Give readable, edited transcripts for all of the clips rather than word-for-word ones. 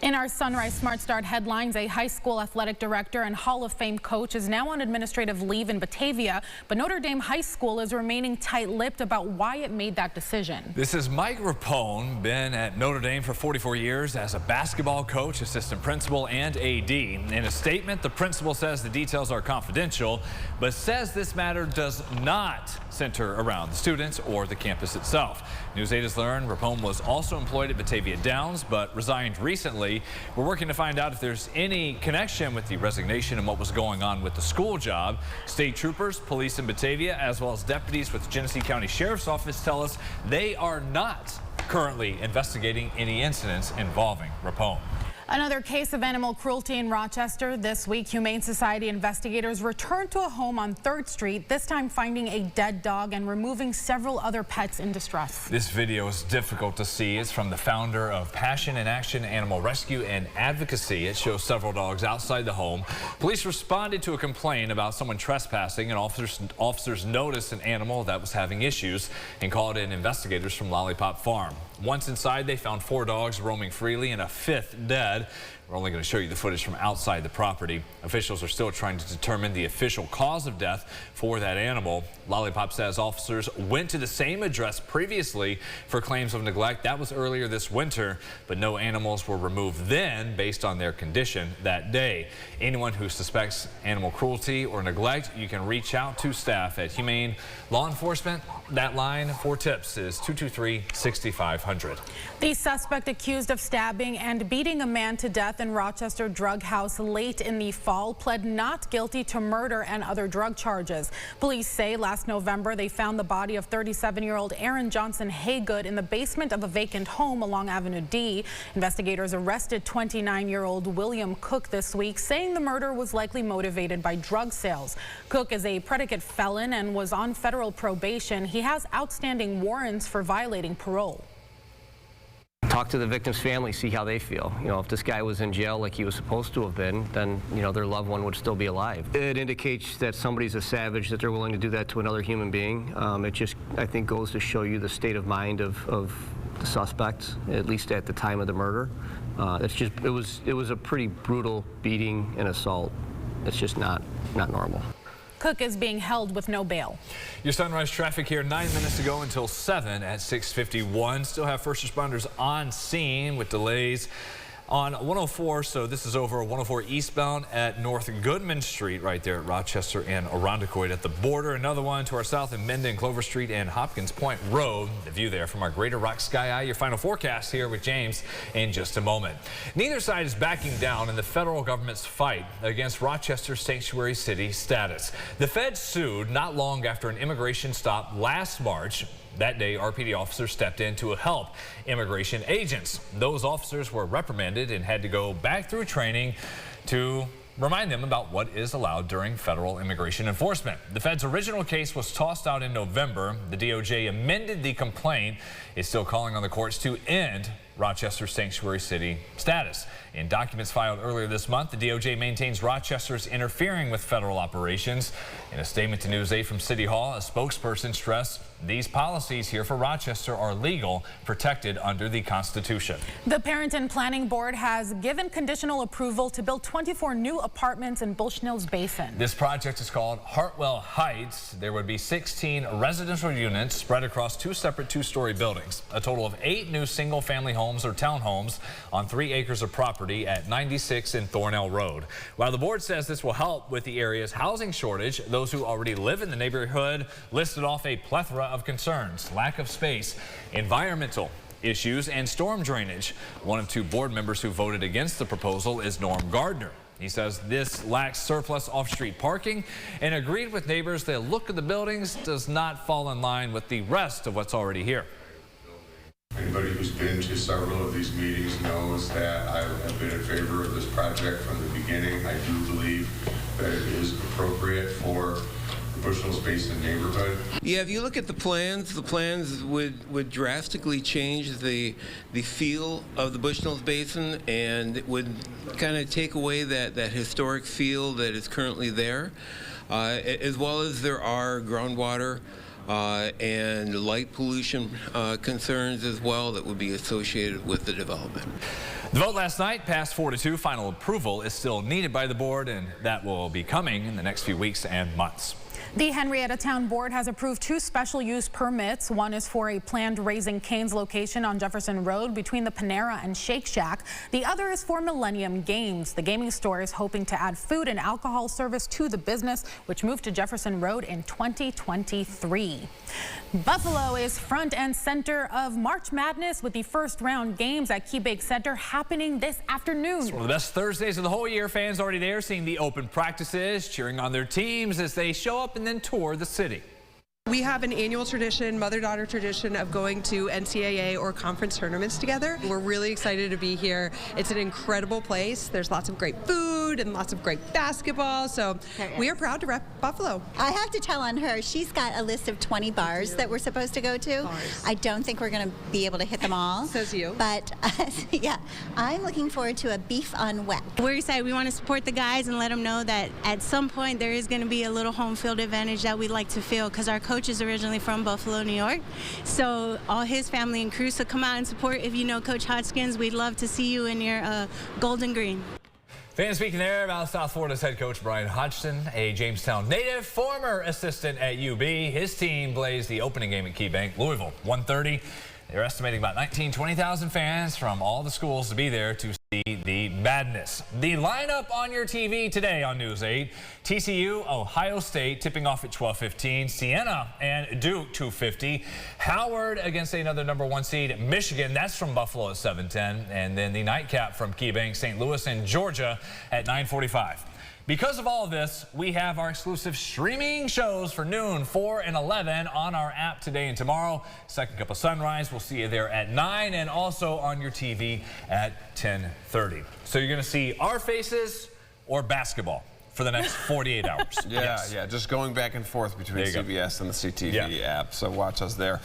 In our Sunrise Smart Start headlines, a high school athletic director and Hall of Fame coach is now on administrative leave in Batavia, but Notre Dame High School is remaining tight-lipped about why it made that decision. This is Mike Rapone, been at Notre Dame for 44 years as a basketball coach, assistant principal, and AD. In a statement, the principal says the details are confidential, but says this matter does not center around the students or the campus itself. News 8 has learned Rapone was also employed at Batavia Downs, but resigned recently. We're working to find out if there's any connection with the resignation and what was going on with the school job. State troopers, police in Batavia, as well as deputies with the Genesee County Sheriff's Office tell us they are not currently investigating any incidents involving Rapone. Another case of animal cruelty in Rochester. This week, Humane Society investigators returned to a home on 3rd Street, this time finding a dead dog and removing several other pets in distress. This video is difficult to see. It's from the founder of Passion in Action Animal Rescue and Advocacy. It shows several dogs outside the home. Police responded to a complaint about someone trespassing, and officers noticed an animal that was having issues and called in investigators from Lollipop Farm. Once inside, they found 4 dogs roaming freely and a 5th dead. We're only going to show you the footage from outside the property. Officials are still trying to determine the official cause of death for that animal. Lollipop says officers went to the same address previously for claims of neglect. That was earlier this winter, but no animals were removed then based on their condition that day. Anyone who suspects animal cruelty or neglect, you can reach out to staff at Humane Law Enforcement. That line for tips is 223-6500. The suspect accused of stabbing and beating a man to death in Rochester drug house late in the fall pled not guilty to murder and other drug charges. Police say last November they found the body of 37-year-old Aaron Johnson Haygood in the basement of a vacant home along Avenue D. Investigators arrested 29-year-old William Cook this week, saying the murder was likely motivated by drug sales. Cook is a predicate felon and was on federal probation. He has outstanding warrants for violating parole. Talk to the victim's family, see how they feel. You know, if this guy was in jail like he was supposed to have been, then, you know, their loved one would still be alive. It indicates that somebody's a savage, that they're willing to do that to another human being. It just, I think, goes to show you the state of mind of the suspects, at least at the time of the murder. It was a pretty brutal beating and assault. It's just not normal. Cook is being held with no bail. Your Sunrise traffic here 9 minutes to go until 7 at 6:51. Still have first responders on scene with delays on 104, so this is over 104 eastbound at North Goodman Street right there at Rochester and Irondequoit at the border. Another one to our south in Menden, Clover Street and Hopkins Point Road. The view there from our Greater Rock Sky Eye. Your final forecast here with James in just a moment. Neither side is backing down in the federal government's fight against Rochester's sanctuary city status. The feds sued not long after an immigration stop last March. That day, RPD officers stepped in to help immigration agents. Those officers were reprimanded and had to go back through training to remind them about what is allowed during federal immigration enforcement. The Fed's original case was tossed out in November. The DOJ amended the complaint. It's still calling on the courts to end Rochester's sanctuary city status. In documents filed earlier this month, the DOJ maintains Rochester's interfering with federal operations. In a statement to News 8 from City Hall, a spokesperson stressed these policies here for Rochester are legal, protected under the Constitution. The Parent and Planning Board has given conditional approval to build 24 new apartments in Bushnell's Basin. This project is called Hartwell Heights. There would be 16 residential units spread across 2 separate 2-story buildings. A total of 8 new single-family homes or townhomes on 3 acres of property at 96 and Thornell Road. While the board says this will help with the area's housing shortage, those who already live in the neighborhood listed off a plethora of concerns: lack of space, environmental issues, and storm drainage. One of 2 board members who voted against the proposal is Norm Gardner. He says this lacks surplus off-street parking and agreed with neighbors the look of the buildings does not fall in line with the rest of what's already here. Anybody who's been to several of these meetings knows that I have been in favor of this project from the beginning. I do believe that it is appropriate for the Bushnell's Basin neighborhood. Yeah, if you look at the plans would drastically change the feel of the Bushnell's Basin, and it would kind of take away that historic feel that is currently there, as well as there are groundwater and light pollution concerns as well that would be associated with the development. The vote last night passed 4-2. Final approval is still needed by the board, and that will be coming in the next few weeks and months. The Henrietta Town Board has approved 2 special use permits. One is for a planned Raising Cane's location on Jefferson Road between the Panera and Shake Shack. The other is for Millennium Games. The gaming store is hoping to add food and alcohol service to the business, which moved to Jefferson Road in 2023. Buffalo is front and center of March Madness with the first round games at KeyBank Center happening this afternoon. It's one of the best Thursdays of the whole year. Fans already there seeing the open practices, cheering on their teams as they show up and then tour the city. We have an annual tradition, mother-daughter tradition, of going to NCAA or conference tournaments together. We're really excited to be here. It's an incredible place. There's lots of great food and lots of great basketball, so we are proud to rep Buffalo. I have to tell on her, she's got a list of 20 bars that we're supposed to go to. I don't think we're going to be able to hit them all. Says you. But yeah, I'm looking forward to a beef on wet. We're excited. We want to support the guys and let them know that at some point there is going to be a little home field advantage that we like to feel, because our coach is originally from Buffalo, New York. So all his family and crew, so come out and support. If you know Coach Hodgkins, we'd love to see you in your gold and green. Fans speaking there about South Florida's head coach Brian Hodgson, a Jamestown native, former assistant at UB. His team blazed the opening game at KeyBank, Louisville, 1:30. They're estimating about 20,000 fans from all the schools to be there to see the madness. The lineup on your TV today on News 8. TCU, Ohio State tipping off at 12:15. Siena and Duke 2:50. Howard against another #1 seed, Michigan. That's from Buffalo at 7:10. And then the nightcap from KeyBank, St. Louis and Georgia at 9:45. Because of all of this, we have our exclusive streaming shows for noon, 4 and 11 on our app today and tomorrow. Second Cup of Sunrise, we'll see you there at 9 and also on your TV at 10:30. So you're going to see our faces or basketball for the next 48 hours. Yeah, just going back and forth between CBS and the CTV app, so watch us there.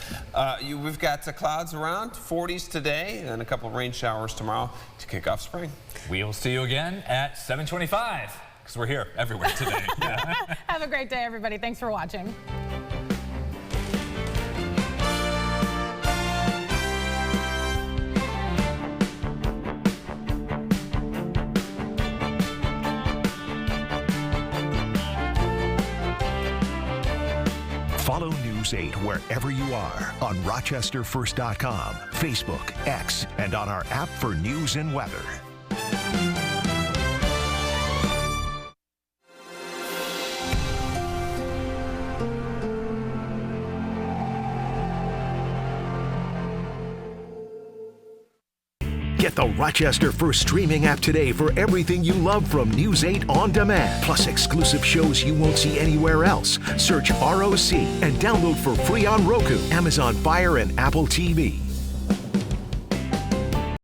We've got clouds around, 40s today, and a couple of rain showers tomorrow to kick off spring. We will see you again at 7:25. Because we're here everywhere today. Have a great day, everybody. Thanks for watching. Follow News 8 wherever you are on RochesterFirst.com, Facebook, X, and on our app for news and weather. Get the Rochester First streaming app today for everything you love from News 8 On Demand, plus exclusive shows you won't see anywhere else. Search ROC and download for free on Roku, Amazon Fire, and Apple TV.